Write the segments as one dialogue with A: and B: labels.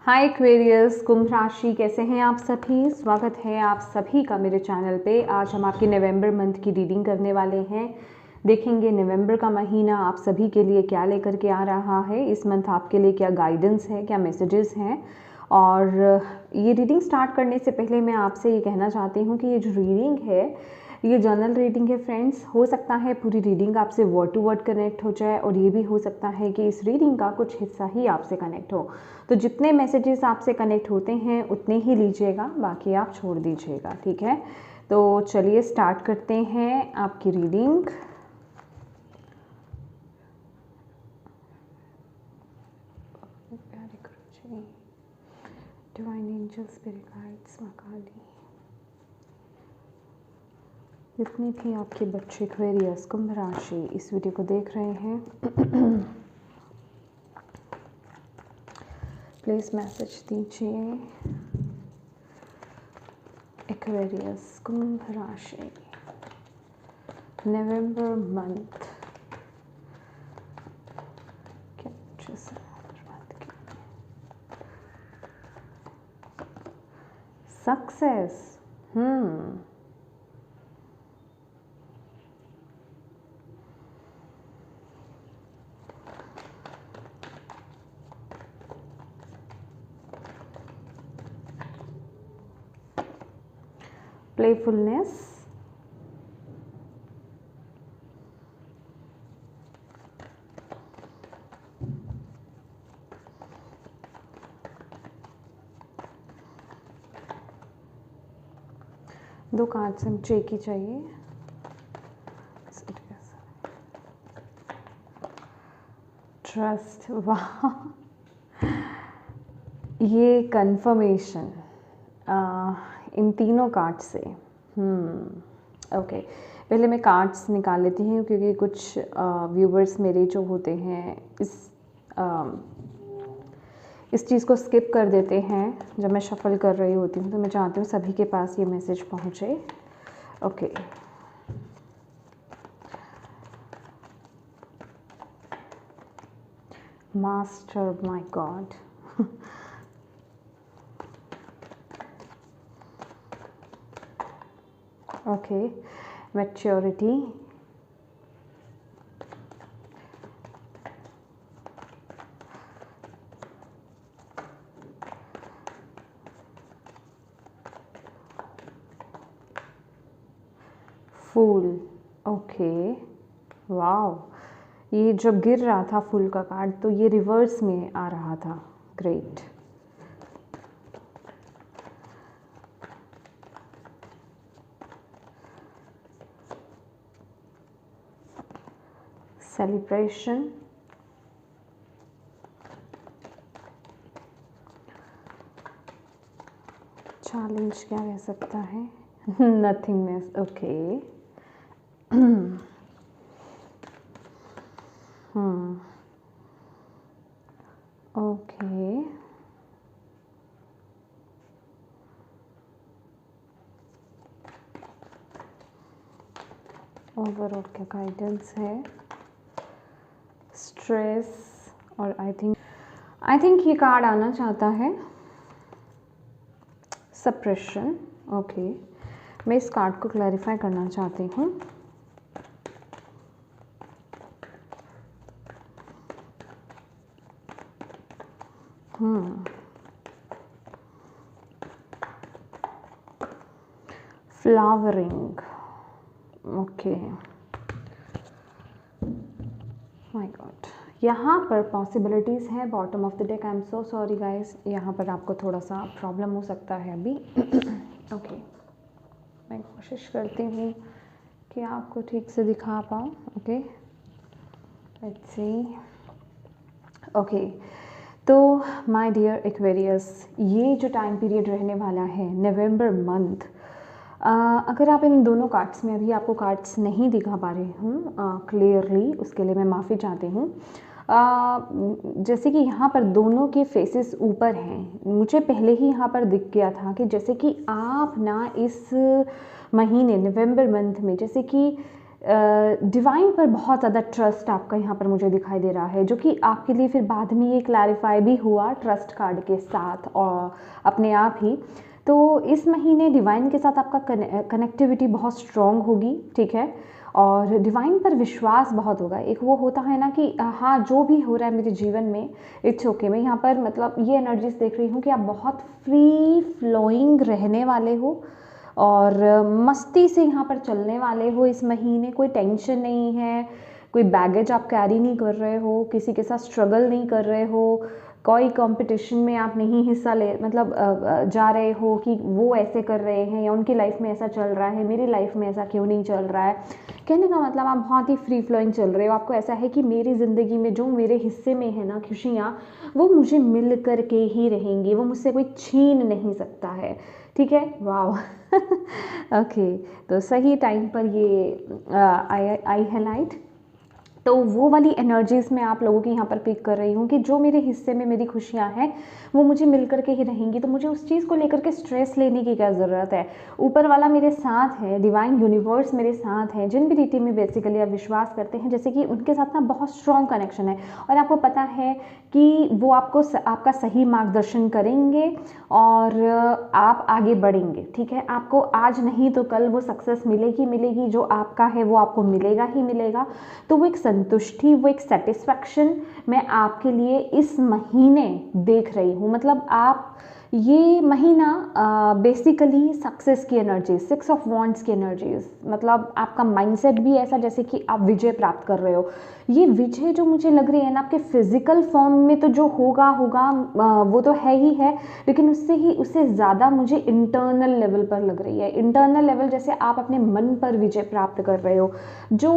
A: हाय Aquarius, कुंभ राशि, कैसे हैं आप सभी। स्वागत है आप सभी का मेरे चैनल पे। आज हम आपके नवंबर मंथ की रीडिंग करने वाले हैं। देखेंगे नवंबर का महीना आप सभी के लिए क्या लेकर के आ रहा है, इस मंथ आपके लिए क्या गाइडेंस है, क्या मैसेजेस हैं। और ये रीडिंग स्टार्ट करने से पहले मैं आपसे ये कहना चाहती हूँ कि ये जो रीडिंग है ये जनरल रीडिंग है फ्रेंड्स। हो सकता है पूरी रीडिंग आपसे वर्ड टू वर्ड कनेक्ट हो जाए और ये भी हो सकता है कि इस रीडिंग का कुछ हिस्सा ही आपसे कनेक्ट हो। तो जितने मैसेजेस आपसे कनेक्ट होते हैं उतने ही लीजिएगा, बाकी आप छोड़ दीजिएगा, ठीक है। तो चलिए स्टार्ट करते हैं आपकी reading. Divine angel, spirit guides, मां काली, जितने भी आपके बच्चे एक्वेरियस कुंभ राशि इस वीडियो को देख रहे हैं प्लीज मैसेज दीजिए। एक्वेरियस कुंभ राशि नवंबर मंथ सक्सेस। प्लेफुलनेस, दो कार्ड्स हम चेक ही चाहिए। ट्रस्ट, वाह, ये कंफर्मेशन इन तीनों कार्ड से। ओके, पहले मैं कार्ड्स निकाल लेती हूँ क्योंकि कुछ व्यूवर्स मेरे जो होते हैं इस चीज़ को स्किप कर देते हैं जब मैं शफल कर रही होती हूँ, तो मैं चाहती हूँ सभी के पास ये मैसेज पहुँचे। Okay, master, my God, okay, maturity, fool. Okay, wow, ये जब गिर रहा था फूल का कार्ड तो ये रिवर्स में आ रहा था। ग्रेट, सेलिब्रेशन, चैलेंज क्या रह सकता है, नथिंगनेस। ओके, ओके, ओवरऑल क्या गाइडेंस है, स्ट्रेस। और आई थिंक ये कार्ड आना चाहता है सप्रेशन। ओके, मैं इस कार्ड को क्लैरिफाई करना चाहती हूँ। फ्लावरिंग। ओके, माय गॉड, यहाँ पर पॉसिबिलिटीज़ है bottom of the deck. I am so sorry guys, यहाँ पर आपको थोड़ा सा प्रॉब्लम हो सकता है अभी। ओके, मैं कोशिश करती हूँ कि आपको ठीक से दिखा पाऊँ। Okay, let's see. ओके, तो माय डियर एक्वेरियस, ये जो टाइम पीरियड रहने वाला है नवंबर मंथ, अगर आप इन दोनों कार्ड्स में, अभी आपको कार्ड्स नहीं दिखा पा रही हूँ क्लियरली, उसके लिए मैं माफ़ी चाहती हूँ। जैसे कि यहाँ पर दोनों के फेसेस ऊपर हैं, मुझे पहले ही यहाँ पर दिख गया था कि जैसे कि आप ना इस महीने नवंबर मंथ में जैसे कि डिवाइन पर बहुत ज़्यादा ट्रस्ट आपका यहाँ पर मुझे दिखाई दे रहा है, जो कि आपके लिए फिर बाद में ये क्लैरिफाई भी हुआ ट्रस्ट कार्ड के साथ और अपने आप ही। तो इस महीने डिवाइन के साथ आपका कनेक्टिविटी बहुत स्ट्रॉन्ग होगी, ठीक है, और डिवाइन पर विश्वास बहुत होगा। एक वो होता है ना कि हाँ जो भी हो रहा है मेरे जीवन में इट्स ओके। मैं यहाँ पर मतलब ये एनर्जीज देख रही हूँ कि आप बहुत फ्री फ्लोइंग रहने वाले हो और मस्ती से यहाँ पर चलने वाले हो इस महीने। कोई टेंशन नहीं है, कोई बैगेज आप कैरी नहीं कर रहे हो, किसी के साथ स्ट्रगल नहीं कर रहे हो, कोई कंपटीशन में आप नहीं हिस्सा ले मतलब जा रहे हो कि वो ऐसे कर रहे हैं या उनकी लाइफ में ऐसा चल रहा है, मेरी लाइफ में ऐसा क्यों नहीं चल रहा है। कहने का मतलब आप बहुत ही फ्री फ्लोइंग चल रहे हो। आपको ऐसा है कि मेरी ज़िंदगी में जो मेरे हिस्से में है ना खुशियाँ, वो मुझे मिल कर के ही रहेंगी, वो मुझसे कोई छीन नहीं सकता है, ठीक है। वाह ओके, तो सही टाइम पर ये आई है लाइट। तो वो वाली एनर्जीज़ में आप लोगों की यहाँ पर पिक कर रही हूँ कि जो मेरे हिस्से में मेरी खुशियाँ हैं वो मुझे मिल कर के ही रहेंगी, तो मुझे उस चीज़ को लेकर के स्ट्रेस लेने की क्या ज़रूरत है। ऊपर वाला मेरे साथ है, डिवाइन यूनिवर्स मेरे साथ है। जिन भी रीति में बेसिकली आप विश्वास करते हैं, जैसे कि उनके साथ ना बहुत स्ट्रॉन्ग कनेक्शन है और आपको पता है कि वो आपको आपका सही मार्गदर्शन करेंगे और आप आगे बढ़ेंगे, ठीक है। आपको आज नहीं तो कल वो सक्सेस मिलेगी मिलेगी, जो आपका है वो आपको मिलेगा ही मिलेगा। तो वो एक संतुष्टि, वो एक सेटिस्फैक्शन मैं आपके लिए इस महीने देख रही हूँ। मतलब आप ये महीना बेसिकली सक्सेस की एनर्जी, 6 ऑफ वॉन्ड्स की एनर्जीज, मतलब आपका माइंडसेट भी ऐसा जैसे कि आप विजय प्राप्त कर रहे हो। ये विजय जो मुझे लग रही है ना आपके फिजिकल फॉर्म में, तो जो होगा वो तो है ही है, लेकिन उससे ज़्यादा मुझे इंटरनल लेवल पर लग रही है। इंटरनल लेवल जैसे आप अपने मन पर विजय प्राप्त कर रहे हो। जो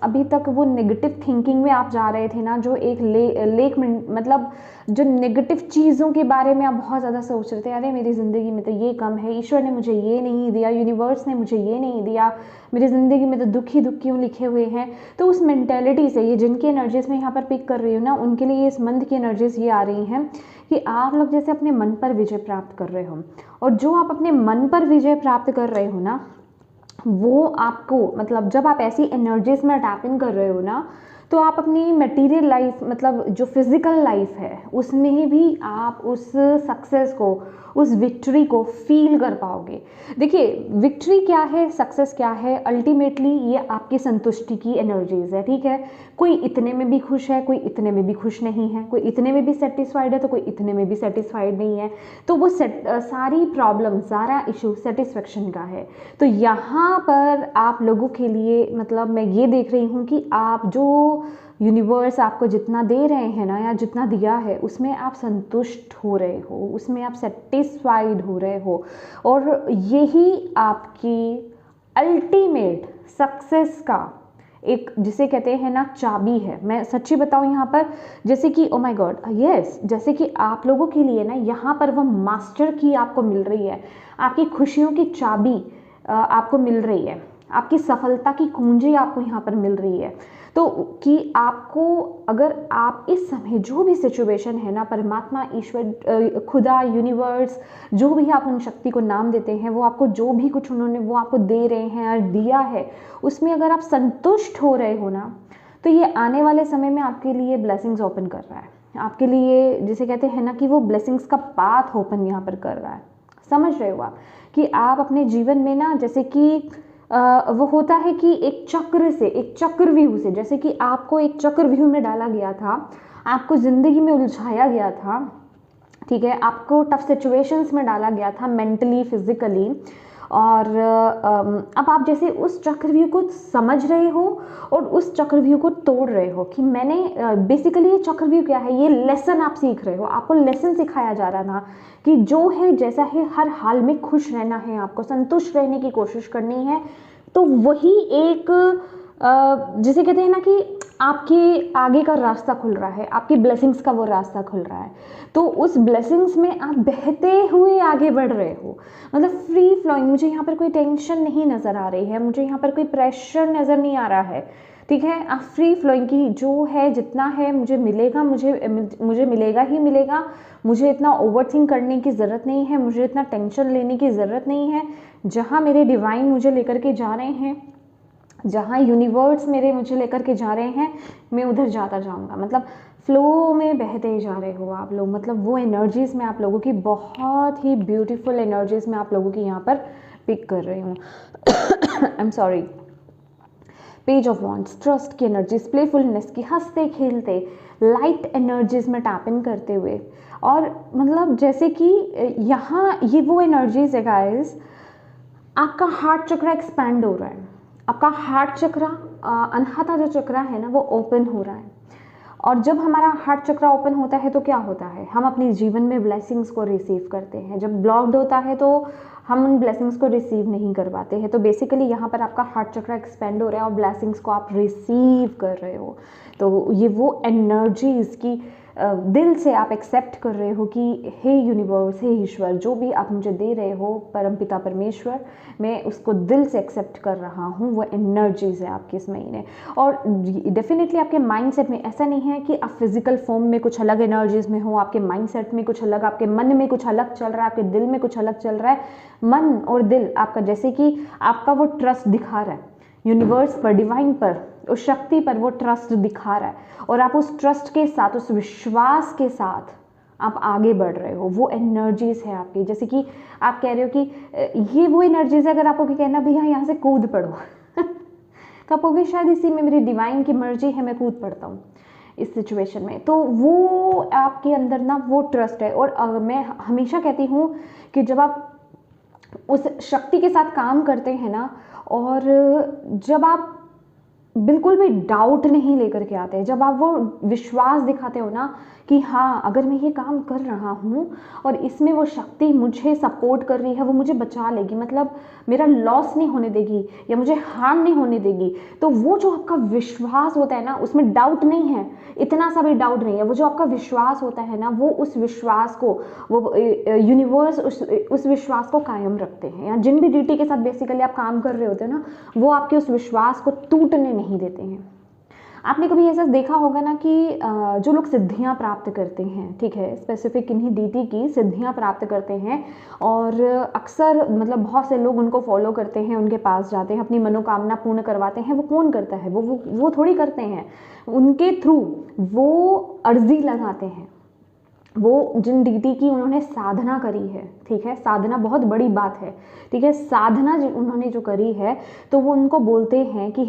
A: अभी तक वो नेगेटिव थिंकिंग में आप जा रहे थे ना, जो एक लेक में मतलब जो नेगेटिव चीज़ों के बारे में आप बहुत ज़्यादा सोच रहे थे, अरे मेरी ज़िंदगी में तो ये कम है, ईश्वर ने मुझे ये नहीं दिया, यूनिवर्स ने मुझे ये नहीं दिया, मेरी ज़िंदगी में तो दुख ही दुख क्यों लिखे हुए हैं। तो उस मेंटेलिटी से, ये जिनकी एनर्जीज में यहाँ पर पिक कर रही हूँ ना, उनके लिए इस मंथ की एनर्जीज ये आ रही हैं कि आप लोग जैसे अपने मन पर विजय प्राप्त कर रहे हो, और जो आप अपने मन पर विजय प्राप्त कर रहे हो ना, वो आपको मतलब जब आप ऐसी एनर्जीज में टैप इन कर रहे हो ना, तो आप अपनी मटेरियल लाइफ मतलब जो फिजिकल लाइफ है उसमें ही भी आप उस सक्सेस को, उस विक्ट्री को फील कर पाओगे। देखिए विक्ट्री क्या है, सक्सेस क्या है, अल्टीमेटली ये आपकी संतुष्टि की एनर्जीज है, ठीक है। कोई इतने में भी खुश है, कोई इतने में भी खुश नहीं है, कोई इतने में भी सेटिस्फाइड है तो कोई इतने में भी सेटिस्फाइड नहीं है। तो वो सारी प्रॉब्लम, सारा इशू सेटिस्फेक्शन का है। तो यहाँ पर आप लोगों के लिए मतलब मैं ये देख रही हूँ कि आप जो यूनिवर्स आपको जितना दे रहे हैं ना, या जितना दिया है, उसमें आप संतुष्ट हो रहे हो, उसमें आप सेटिस्फाइड हो रहे हो, और यही आपकी अल्टीमेट सक्सेस का एक जिसे कहते हैं ना चाबी है। मैं सच्ची बताऊं यहाँ पर, जैसे कि ओ माय गॉड यस, जैसे कि आप लोगों के लिए ना यहाँ पर वो मास्टर की आपको मिल रही है, आपकी खुशियों की चाबी आपको मिल रही है, आपकी सफलता की कुंजी आपको यहाँ पर मिल रही है। तो कि आपको अगर आप इस समय जो भी सिचुएशन है ना, परमात्मा, ईश्वर, खुदा, यूनिवर्स, जो भी आप उन शक्ति को नाम देते हैं, वो आपको जो भी कुछ उन्होंने वो आपको दे रहे हैं और दिया है, उसमें अगर आप संतुष्ट हो रहे हो ना, तो ये आने वाले समय में आपके लिए ब्लेसिंग्स ओपन कर रहा है, आपके लिए जिसे कहते हैं ना कि वो ब्लेसिंग्स का पाथ ओपन यहाँ पर कर रहा है। समझ रहे हो आप कि आप अपने जीवन में ना, जैसे कि वो होता है कि एक चक्र से, एक चक्रव्यूह से, जैसे कि आपको एक चक्रव्यूह में डाला गया था, आपको ज़िंदगी में उलझाया गया था, ठीक है, आपको टफ सिचुएशंस में डाला गया था मेंटली, फिजिकली, और अब आप जैसे उस चक्रव्यूह को समझ रहे हो और उस चक्रव्यूह को तोड़ रहे हो कि मैंने बेसिकली ये चक्रव्यूह क्या है, ये लेसन आप सीख रहे हो। आपको लेसन सिखाया जा रहा था कि जो है जैसा है हर हाल में खुश रहना है, आपको संतुष्ट रहने की कोशिश करनी है। तो वही एक जिसे कहते हैं ना कि आपके आगे का रास्ता खुल रहा है, आपकी ब्लेसिंग्स का वो रास्ता खुल रहा है। तो उस ब्लेसिंग्स में आप बहते हुए आगे बढ़ रहे हो, मतलब फ्री फ्लोइंग। मुझे यहाँ पर कोई टेंशन नहीं नज़र आ रही है, मुझे यहाँ पर कोई प्रेशर नज़र नहीं आ रहा है, ठीक है। आप फ्री फ्लोइंग की जो है, जितना है मुझे मिलेगा, मुझे मिलेगा ही मिलेगा। मुझे इतना ओवरथिंक करने की ज़रूरत नहीं है, मुझे इतना टेंशन लेने की ज़रूरत नहीं है। जहाँ मेरे डिवाइन मुझे लेकर के जा रहे हैं जहाँ यूनिवर्स मुझे लेकर के जा रहे हैं, मैं उधर जाता जाऊँगा। मतलब फ्लो में बहते जा रहे हो आप लोग, मतलब वो एनर्जीज़ में आप लोगों की, बहुत ही ब्यूटीफुल एनर्जीज़ में आप लोगों की यहाँ पर पिक कर रही हूँ। I am sorry. Page of wands, trust की एनर्जीज, प्लेफुलनेस की, हंसते खेलते लाइट एनर्जीज में टैप इन करते हुए, और मतलब जैसे कि यहाँ ये वो एनर्जीज है गाइस, आपका हार्ट चक्रा एक्सपैंड हो रहा है, आपका हार्ट चक्रा, अनहता जो चक्रा है ना वो ओपन हो रहा है। और जब हमारा हार्ट चक्रा ओपन होता है तो क्या होता है, हम अपने जीवन में ब्लेसिंग्स को रिसीव करते हैं। जब ब्लॉक्ड होता है तो हम उन ब्लेसिंग्स को रिसीव नहीं कर पाते हैं। तो बेसिकली यहाँ पर आपका हार्ट चक्रा एक्सपेंड हो रहा है और ब्लेसिंग्स को आप रिसीव कर रहे हो। तो ये वो एनर्जीज की दिल से आप एक्सेप्ट कर रहे हो कि हे यूनिवर्स, हे ईश्वर, जो भी आप मुझे दे रहे हो परमपिता परमेश्वर, मैं उसको दिल से एक्सेप्ट कर रहा हूँ। वो एनर्जीज है आपकी इस महीने। और डेफिनेटली आपके माइंडसेट में ऐसा नहीं है कि आप फिजिकल फॉर्म में कुछ अलग एनर्जीज में हो, आपके माइंडसेट में कुछ अलग, आपके मन में कुछ अलग चल रहा है, आपके दिल में कुछ अलग चल रहा है। मन और दिल आपका, जैसे कि आपका वो ट्रस्ट दिखा रहा है यूनिवर्स पर, डिवाइन पर, उस शक्ति पर वो ट्रस्ट दिखा रहा है, और आप उस ट्रस्ट के साथ, उस विश्वास के साथ आप आगे बढ़ रहे हो। वो एनर्जीज है आपकी, जैसे कि आप कह रहे हो कि ये वो एनर्जीज है, अगर आपको कहना भैया यहाँ से कूद पड़ो कहोगे शायद इसी में मेरी डिवाइन की मर्जी है, मैं कूद पड़ता हूँ इस सिचुएशन में। तो वो आपके अंदर ना वो ट्रस्ट है। और मैं हमेशा कहती हूँ कि जब आप उस शक्ति के साथ काम करते हैं ना, और जब आप बिल्कुल भी डाउट नहीं लेकर के आते हैं, जब आप वो विश्वास दिखाते हो ना कि हाँ, अगर मैं ये काम कर रहा हूँ और इसमें वो शक्ति मुझे सपोर्ट कर रही है, वो मुझे बचा लेगी, मतलब मेरा लॉस नहीं होने देगी या मुझे हार्म नहीं होने देगी, तो वो जो आपका विश्वास होता है ना, उसमें डाउट नहीं है, इतना सा भी डाउट नहीं है। वो जो आपका विश्वास होता है ना, वो उस विश्वास को, वो यूनिवर्स उस विश्वास को कायम रखते हैं। या जिन भी डीटी के साथ बेसिकली आप काम कर रहे होते हैं ना, वो आपके उस विश्वास को टूटने नहीं देते हैं। आपने कभी ऐसा देखा होगा ना कि जो लोग सिद्धियां प्राप्त करते हैं, ठीक है, स्पेसिफिक इन्हीं डीटी की सिद्धियां प्राप्त करते हैं, और अक्सर मतलब बहुत से लोग उनको फॉलो करते हैं, उनके पास जाते हैं, अपनी मनोकामना पूर्ण करवाते हैं। वो कौन करता है? वो थोड़ी करते हैं, उनके थ्रू वो अर्जी लगाते हैं। वो जिन डीटी की उन्होंने साधना करी है, ठीक है, साधना बहुत बड़ी बात है, ठीक है, साधना उन्होंने जो करी है, तो वो उनको बोलते हैं कि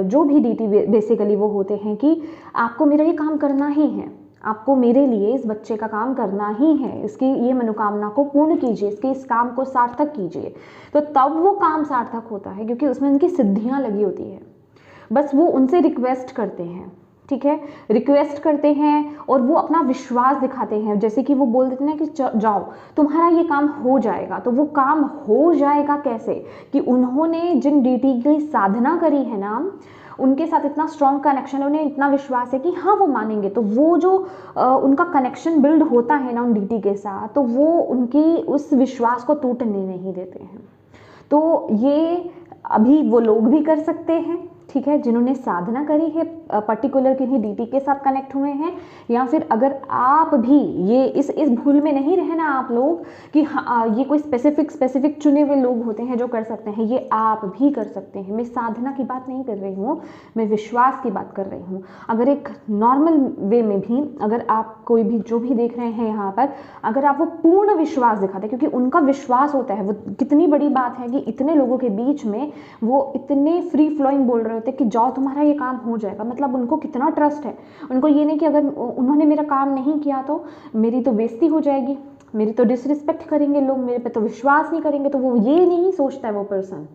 A: जो भी डीटी बेसिकली वो होते हैं कि आपको मेरा ये काम करना ही है, आपको मेरे लिए इस बच्चे का काम करना ही है, इसकी ये मनोकामना को पूर्ण कीजिए, इसके इस काम को सार्थक कीजिए। तो तब वो काम सार्थक होता है, क्योंकि उसमें उनकी सिद्धियाँ लगी होती है। बस वो उनसे रिक्वेस्ट करते हैं, ठीक है, रिक्वेस्ट करते हैं और वो अपना विश्वास दिखाते हैं। जैसे कि वो बोल देते हैं कि जाओ, तुम्हारा ये काम हो जाएगा। तो वो काम हो जाएगा कैसे? कि उन्होंने जिन डीटी की साधना करी है ना, उनके साथ इतना स्ट्रॉन्ग कनेक्शन, उन्हें इतना विश्वास है कि हाँ वो मानेंगे। तो वो जो उनका कनेक्शन बिल्ड होता है ना उन डीटी के साथ, तो वो उनकी उस विश्वास को टूटने नहीं देते हैं। तो ये अभी वो लोग भी कर सकते हैं, ठीक है, जिन्होंने साधना करी है, पर्टिकुलर किन्हीं डीटी के साथ कनेक्ट हुए हैं। या फिर अगर आप भी ये इस भूल में नहीं रहना आप लोग कि हाँ ये कोई स्पेसिफिक चुने हुए लोग होते हैं जो कर सकते हैं, ये आप भी कर सकते हैं। मैं साधना की बात नहीं कर रही हूँ, मैं विश्वास की बात कर रही हूँ। अगर एक नॉर्मल वे में भी, अगर आप कोई भी जो भी देख रहे हैं यहाँ पर, अगर आप वो पूर्ण विश्वास दिखाते हैं, क्योंकि उनका विश्वास होता है, वो कितनी बड़ी बात है कि इतने लोगों के बीच में वो इतने फ्री फ्लोइंग बोल रहे होते कि जाओ तुम्हारा ये काम हो जाएगा। मतलब उनको कितना ट्रस्ट है, उनको ये नहीं कि अगर उन्होंने मेरा काम नहीं किया तो मेरी तो बेइज्जती हो जाएगी, मेरी तो डिसरिस्पेक्ट करेंगे लोग, मेरे पे तो विश्वास नहीं करेंगे। तो वो ये नहीं सोचता है वो पर्सन,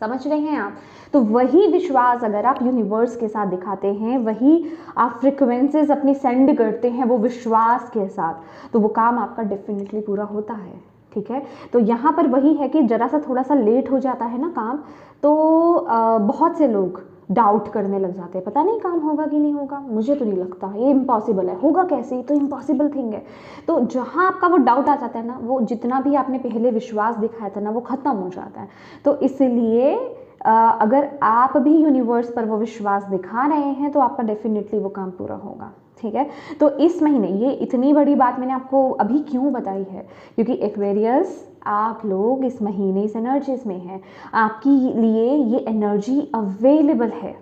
A: समझ रहे हैं आप? तो वही विश्वास अगर आप यूनिवर्स के साथ दिखाते हैं, वही आप फ्रिक्वेंसीज अपनी सेंड करते हैं वो विश्वास के साथ, तो वो काम आपका डेफिनेटली पूरा होता है, ठीक है। तो यहाँ पर वही है कि जरा सा थोड़ा सा लेट हो जाता है ना काम, तो बहुत से लोग डाउट करने लग जाते हैं, पता नहीं काम होगा कि नहीं होगा, मुझे तो नहीं लगता, ये इम्पॉसिबल है, होगा कैसे, ये तो इम्पॉसिबल थिंग है। तो जहाँ आपका वो डाउट आ जाता है ना, वो जितना भी आपने पहले विश्वास दिखाया था ना, वो ख़त्म हो जाता है। तो इसलिए अगर आप भी यूनिवर्स पर वो विश्वास दिखा रहे हैं तो आपका डेफिनेटली वो काम पूरा होगा, ठीक है। तो इस महीने ये इतनी बड़ी बात मैंने आपको अभी क्यों बताई है, क्योंकि एक्वेरियस आप लोग इस महीने इस एनर्जीज में हैं, आपके लिए ये एनर्जी अवेलेबल है।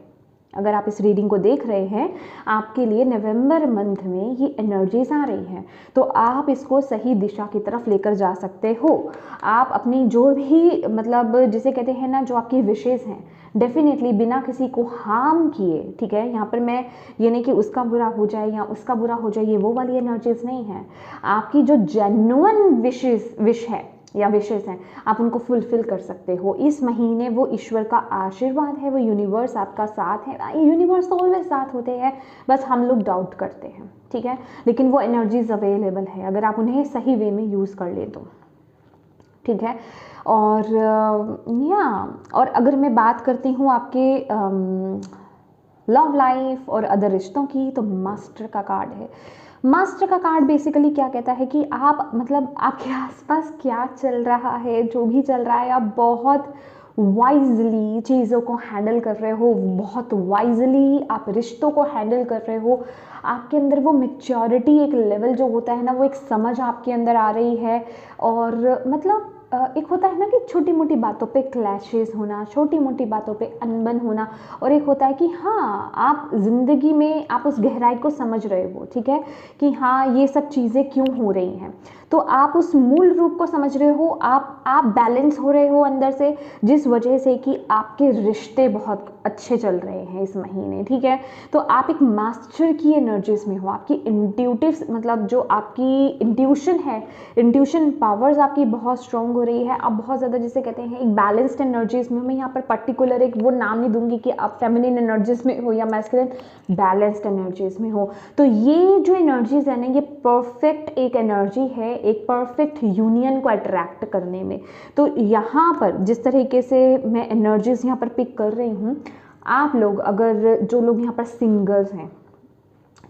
A: अगर आप इस रीडिंग को देख रहे हैं, आपके लिए नवंबर मंथ में ये एनर्जीज आ रही हैं, तो आप इसको सही दिशा की तरफ लेकर जा सकते हो। आप अपनी जो भी मतलब जिसे कहते हैं ना, जो आपकी विशेज़ हैं, डेफिनेटली बिना किसी को हार्म किए, ठीक है। यहाँ पर मैं ये नहीं कि उसका बुरा हो जाए या उसका बुरा हो जाए, ये वो वाली एनर्जीज नहीं है। आपकी जो जेन्युइन विश है या विशेष हैं, आप उनको फुलफिल कर सकते हो। इस महीने वो ईश्वर का आशीर्वाद है, वो यूनिवर्स आपका साथ है। यूनिवर्स तो ऑलवेज साथ होते हैं, बस हम लोग डाउट करते हैं, ठीक है। लेकिन वो एनर्जीज अवेलेबल है अगर आप उन्हें सही वे में यूज़ कर ले तो, ठीक है। और अगर मैं बात करती हूँ आपके लव लाइफ और अदर रिश्तों की, तो मास्टर का कार्ड है। मास्टर का कार्ड बेसिकली क्या कहता है कि आप मतलब आपके आसपास क्या चल रहा है, जो भी चल रहा है, आप बहुत वाइजली चीज़ों को हैंडल कर रहे हो, बहुत वाइजली आप रिश्तों को हैंडल कर रहे हो। आपके अंदर वो मैच्योरिटी एक लेवल जो होता है ना, वो एक समझ आपके अंदर आ रही है। और मतलब एक होता है ना कि छोटी मोटी बातों पे क्लैशेस होना, छोटी मोटी बातों पे अनबन होना, और एक होता है कि हाँ आप ज़िंदगी में आप उस गहराई को समझ रहे हो, ठीक है, कि हाँ ये सब चीज़ें क्यों हो रही हैं। तो आप उस मूल रूप को समझ रहे हो, आप बैलेंस हो रहे हो अंदर से, जिस वजह से कि आपके रिश्ते बहुत अच्छे चल रहे हैं इस महीने, ठीक है। तो आप एक मास्टर की एनर्जीज में हो, आपकी इंट्यूटिव मतलब जो आपकी इंट्यूशन है, इंट्यूशन पावर्स आपकी बहुत स्ट्रॉन्ग हो रही है। आप बहुत ज़्यादा जिसे कहते हैं एक बैलेंस्ड एनर्जीज में। मैं यहाँ पर पर्टिकुलर एक वो नाम नहीं दूंगी कि आप फेमिनिन एनर्जीज में हो या मैस्कुलिन, बैलेंस्ड एनर्जीज में हो। तो ये जो एनर्जीज है ना, ये परफेक्ट एक एनर्जी है, एक परफेक्ट यूनियन को अट्रैक्ट करने में। तो यहाँ पर जिस तरीके से मैं एनर्जीज यहाँ पर पिक कर रही हूँ, आप लोग अगर जो लोग यहाँ पर सिंगल्स हैं,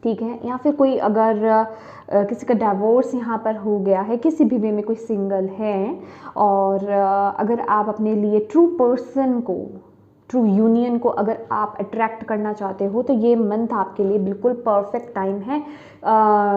A: ठीक है, या फिर कोई अगर किसी का डिवोर्स यहाँ पर हो गया है, किसी भी वे में कोई सिंगल है, और अगर आप अपने लिए ट्रू पर्सन को, ट्रू यूनियन को अगर आप अट्रैक्ट करना चाहते हो, तो ये मंथ आपके लिए बिल्कुल परफेक्ट टाइम है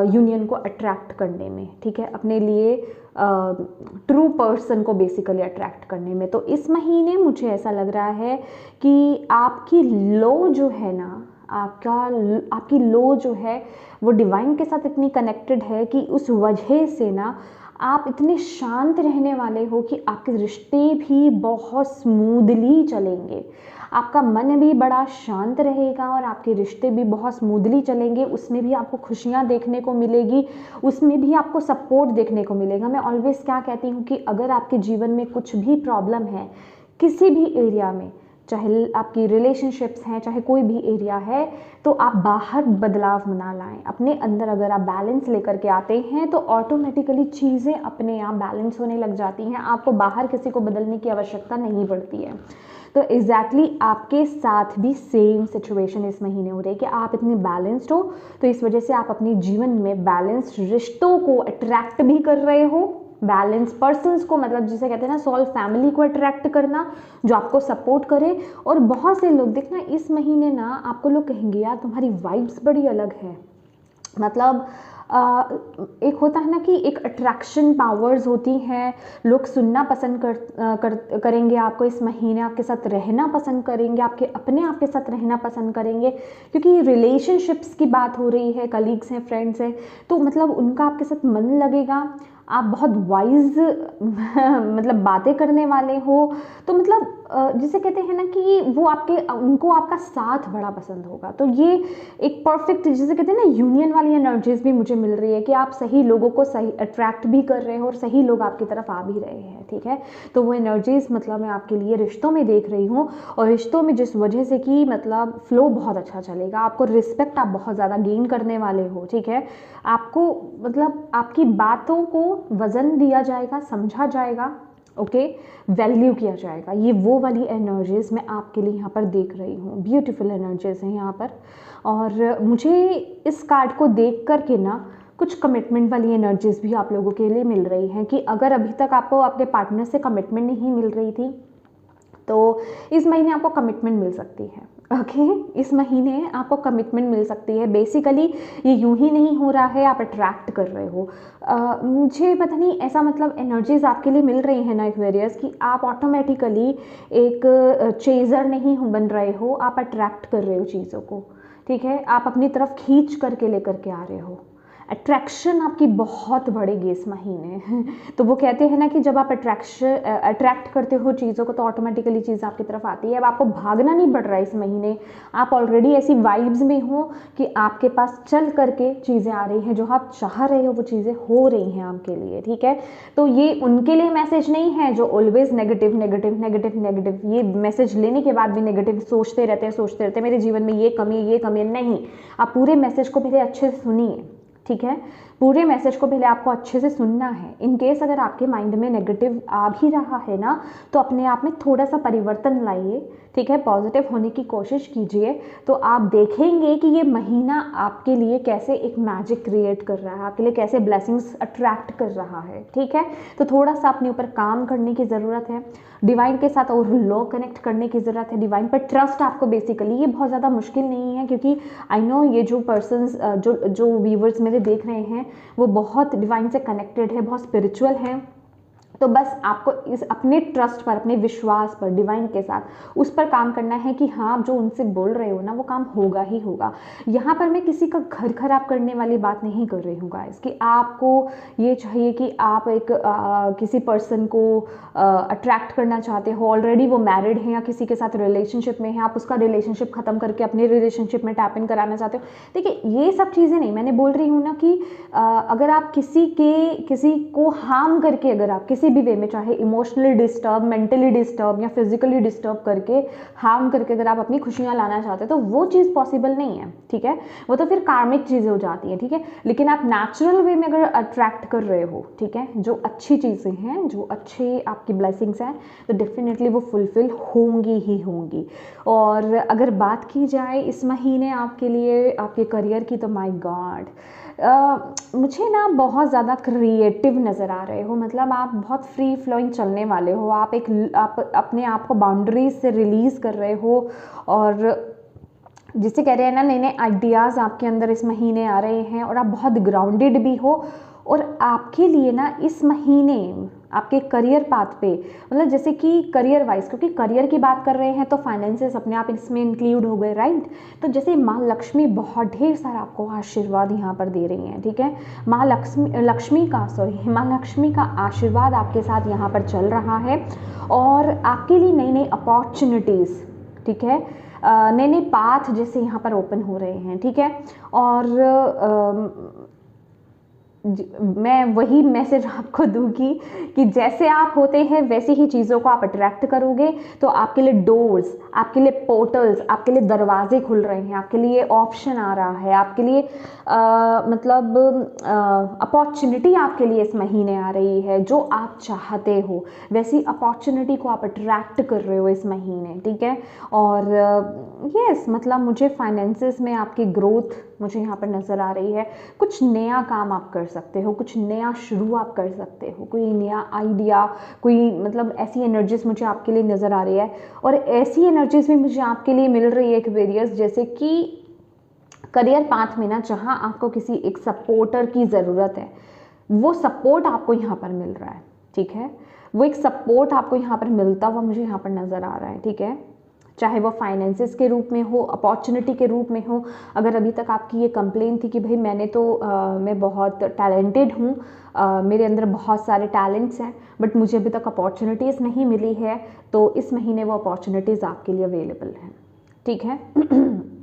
A: यूनियन को अट्रैक्ट करने में, ठीक है, अपने लिए ट्रू पर्सन को बेसिकली अट्रैक्ट करने में। तो इस महीने मुझे ऐसा लग रहा है कि आपकी लो जो है ना, आपकी लो जो है वो डिवाइन के साथ इतनी कनेक्टेड है कि उस वजह से ना आप इतने शांत रहने वाले हो कि आपके रिश्ते भी बहुत स्मूथली चलेंगे। आपका मन भी बड़ा शांत रहेगा और आपके रिश्ते भी बहुत स्मूथली चलेंगे। उसमें भी आपको खुशियाँ देखने को मिलेगी, उसमें भी आपको सपोर्ट देखने को मिलेगा। मैं ऑलवेज क्या कहती हूँ कि अगर आपके जीवन में कुछ भी प्रॉब्लम है, किसी भी एरिया में, चाहे आपकी रिलेशनशिप्स हैं, चाहे कोई भी एरिया है, तो आप बाहर बदलाव ना लाएं। अपने अंदर अगर आप बैलेंस लेकर के आते हैं तो ऑटोमेटिकली चीज़ें अपने आप बैलेंस होने लग जाती हैं। आपको बाहर किसी को बदलने की आवश्यकता नहीं पड़ती है। तो एग्जैक्टली आपके साथ भी सेम सिचुएशन इस महीने हो रही है कि आप इतने बैलेंस्ड हो, तो इस वजह से आप अपने जीवन में बैलेंस्ड रिश्तों को अट्रैक्ट भी कर रहे हो, बैलेंस पर्सन्स को, मतलब जिसे कहते हैं ना सॉल्व फैमिली को अट्रैक्ट करना, जो आपको सपोर्ट करे। और बहुत से लोग देखना इस महीने ना आपको लोग कहेंगे यार तुम्हारी वाइब्स बड़ी अलग है। मतलब एक होता है ना कि एक अट्रैक्शन पावर्स होती हैं, लोग सुनना पसंद करेंगे आपको इस महीने, आपके साथ रहना पसंद करेंगे, आपके अपने आप के साथ रहना पसंद करेंगे, क्योंकि रिलेशनशिप्स की बात हो रही है, कलीग्स हैं, फ्रेंड्स हैं, तो मतलब उनका आपके साथ मन लगेगा। आप बहुत वाइज मतलब बातें करने वाले हो, तो मतलब जिसे कहते हैं ना कि वो उनको आपका साथ बड़ा पसंद होगा। तो ये एक परफेक्ट जिसे कहते हैं ना यूनियन वाली एनर्जीज भी मुझे मिल रही है कि आप सही लोगों को सही अट्रैक्ट भी कर रहे हो और सही लोग आपकी तरफ आ भी रहे हैं, ठीक है। तो वो एनर्जीज मतलब मैं आपके लिए रिश्तों में देख रही हूँ, और रिश्तों में जिस वजह से कि मतलब फ्लो बहुत अच्छा चलेगा, आपको रिस्पेक्ट आप बहुत ज़्यादा गेन करने वाले हो, ठीक है। आपको मतलब आपकी बातों को वज़न दिया जाएगा, समझा जाएगा, ओके, वैल्यू किया जाएगा। ये वो वाली एनर्जीज मैं आपके लिए यहाँ पर देख रही हूँ, ब्यूटीफुल एनर्जीज हैं यहाँ पर। और मुझे इस कार्ड को देख कर के ना कुछ कमिटमेंट वाली एनर्जीज भी आप लोगों के लिए मिल रही हैं कि अगर अभी तक आपको अपने पार्टनर से कमिटमेंट नहीं मिल रही थी, तो इस महीने आपको कमिटमेंट मिल सकती है। ओके इस महीने आपको कमिटमेंट मिल सकती है। बेसिकली ये यूं ही नहीं हो रहा है, आप अट्रैक्ट कर रहे हो। मुझे पता नहीं ऐसा मतलब एनर्जीज आपके लिए मिल रही है ना एक्वेरियस कि आप ऑटोमेटिकली एक चेजर नहीं बन रहे हो, आप अट्रैक्ट कर रहे हो चीज़ों को। ठीक है, आप अपनी तरफ खींच करके लेकर के आ रहे हो। अट्रैक्शन आपकी बहुत बढ़ेगी इस महीने तो वो कहते हैं ना कि जब आप अट्रैक्ट करते हो चीज़ों को तो ऑटोमेटिकली चीज़ आपकी तरफ आती है। अब आपको भागना नहीं पड़ रहा है इस महीने, आप ऑलरेडी ऐसी वाइब्स में हो कि आपके पास चल करके चीज़ें आ रही हैं, जो आप चाह रहे हो वो चीज़ें हो रही हैं आपके लिए। ठीक है, तो ये उनके लिए मैसेज नहीं है जो always negative negative negative negative, ये मैसेज लेने के बाद भी नेगेटिव सोचते रहते हैं मेरे जीवन में ये कमी है। नहीं, आप पूरे मैसेज को पहले अच्छे से सुनिए। ठीक है, पूरे मैसेज को पहले आपको अच्छे से सुनना है। इन केस अगर आपके माइंड में नेगेटिव आ भी रहा है ना, तो अपने आप में थोड़ा सा परिवर्तन लाइए। ठीक है, पॉजिटिव होने की कोशिश कीजिए, तो आप देखेंगे कि ये महीना आपके लिए कैसे एक मैजिक क्रिएट कर रहा है, आपके लिए कैसे ब्लेसिंग्स अट्रैक्ट कर रहा है। ठीक है, तो थोड़ा सा अपने ऊपर काम करने की ज़रूरत है, डिवाइन के साथ और लो कनेक्ट करने की ज़रूरत है, डिवाइन पर ट्रस्ट आपको बेसिकली, ये बहुत ज़्यादा मुश्किल नहीं है क्योंकि आई नो ये जो पर्सन्स जो व्यूवर्स मेरे देख रहे हैं वो बहुत डिवाइन से कनेक्टेड है, बहुत स्पिरिचुअल है। तो बस आपको इस अपने ट्रस्ट पर, अपने विश्वास पर, डिवाइन के साथ उस पर काम करना है कि हाँ आप जो उनसे बोल रहे हो ना वो काम होगा ही होगा। यहाँ पर मैं किसी का घर खराब करने वाली बात नहीं कर रही हूँ गाइस कि आपको ये चाहिए कि आप एक किसी पर्सन को अट्रैक्ट करना चाहते हो, ऑलरेडी वो मैरिड है या किसी के साथ रिलेशनशिप में है, आप उसका रिलेशनशिप ख़त्म करके अपने रिलेशनशिप में टैप इन कराना चाहते हो। देखिए ये सब चीज़ें नहीं, मैंने बोल रही हूँ ना कि अगर आप किसी को हार्म करके, अगर आप किसी भी वे में, चाहे इमोशनली डिस्टर्ब, मेंटली डिस्टर्ब या फिजिकली डिस्टर्ब करके, हार्म करके अगर आप अपनी खुशियां लाना चाहते हो तो वो चीज़ पॉसिबल नहीं है। ठीक है, वो तो फिर कार्मिक चीज़ें हो जाती हैं। ठीक है, लेकिन आप नेचुरल वे में अगर अट्रैक्ट कर रहे हो, ठीक है, जो अच्छी चीज़ें हैं, जो अच्छे आपकी ब्लेसिंग्स हैं, तो डेफिनेटली वो फुलफिल होंगी ही होंगी। और अगर बात की जाए इस महीने आपके लिए आपके करियर की, तो माय गॉड मुझे ना बहुत ज़्यादा क्रिएटिव नज़र आ रहे हो। मतलब आप बहुत फ्री फ्लोइंग चलने वाले हो, आप अपने आप को बाउंड्रीज से रिलीज़ कर रहे हो, और जिसे कह रहे हैं ना नए नए आइडियाज़ आपके अंदर इस महीने आ रहे हैं, और आप बहुत ग्राउंडेड भी हो। और आपके लिए ना इस महीने आपके करियर पाथ पे, मतलब जैसे कि करियर वाइज, क्योंकि करियर की बात कर रहे हैं तो फाइनेंसेस अपने आप इसमें इंक्लूड हो गए, राइट। तो जैसे माँ लक्ष्मी बहुत ढेर सारा आपको आशीर्वाद यहाँ पर दे रही हैं। ठीक है, माँ लक्ष्मी का आशीर्वाद आपके साथ यहाँ पर चल रहा है, और आपके लिए नई नई अपॉर्चुनिटीज़, ठीक है, नए नए पाथ जैसे यहाँ पर ओपन हो रहे हैं। ठीक है, और मैं वही मैसेज आपको दूंगी कि जैसे आप होते हैं वैसे ही चीज़ों को आप अट्रैक्ट करोगे, तो आपके लिए डोर्स, आपके लिए पोर्टल्स, आपके लिए दरवाजे खुल रहे हैं, आपके लिए ऑप्शन आ रहा है, आपके लिए मतलब अपॉर्चुनिटी आपके लिए इस महीने आ रही है। जो आप चाहते हो वैसी अपॉर्चुनिटी को आप अट्रैक्ट कर रहे हो इस महीने। ठीक है, और यस मतलब मुझे फाइनेंसेस में आपकी ग्रोथ मुझे यहाँ पर नज़र आ रही है। कुछ नया काम आप कर सकते हो, कुछ नया शुरू आप कर सकते हो, कोई नया आइडिया, कोई मतलब ऐसी एनर्जीज मुझे आपके लिए नज़र आ रही है। और ऐसी एनर्जीज भी मुझे आपके लिए मिल रही है वेरियस, जैसे कि करियर पाथ में ना जहाँ आपको किसी एक सपोर्टर की ज़रूरत है, वो सपोर्ट आपको यहाँ पर मिल रहा है। ठीक है, वो एक सपोर्ट आपको यहाँ पर मिलता हुआ मुझे यहाँ पर नज़र आ रहा है। ठीक है, चाहे वो फाइनेंसेस के रूप में हो, अपॉर्चुनिटी के रूप में हो। अगर अभी तक आपकी ये कंप्लेन थी कि भाई मैं बहुत टैलेंटेड हूँ, मेरे अंदर बहुत सारे टैलेंट्स हैं, बट मुझे अभी तक अपॉर्चुनिटीज़ नहीं मिली है, तो इस महीने वो अपॉर्चुनिटीज़ आपके लिए अवेलेबल हैं। ठीक है